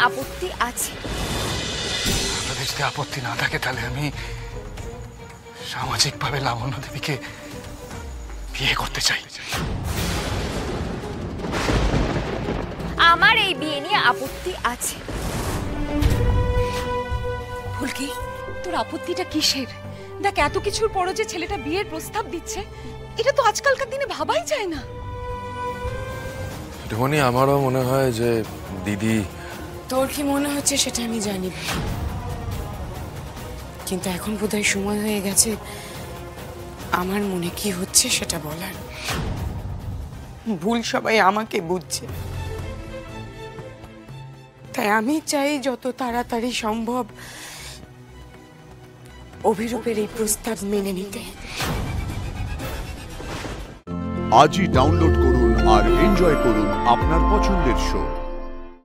আপত্তি আছে। আপনাদের যদি আপত্তি না থাকে তাহলে আমি সামাজিকভাবে লাবণ্য দেবীকে বিয়ে করতে চাই। আমার এই বিয়ে নিয়ে আপত্তি আছে। ফুলকি, তোর আপত্তিটা কিসের? দেখ, এত কিছুর পরও যে ছেলেটা বিয়ের প্রস্তাব দিচ্ছে, এটা তো আজকালকার দিনে ভাবাই যায় না। ধনী, আমারও মনে হয় যে দিদি। তোর কি মনে হচ্ছে সেটা আমি জানি, কিন্তু এখন বোধহয় সময় হয়ে গেছে আমার মনে কি হচ্ছে সেটা বলার। ভুল সবাই আমাকে বুঝছে, তাই আমি চাই যত তাড়াতাড়ি সম্ভব অভিরূপের এই প্রস্তাব মেনে নিতে। আজই ডাউনলোড করুন আর এনজয় করুন আপনার পছন্দের শো।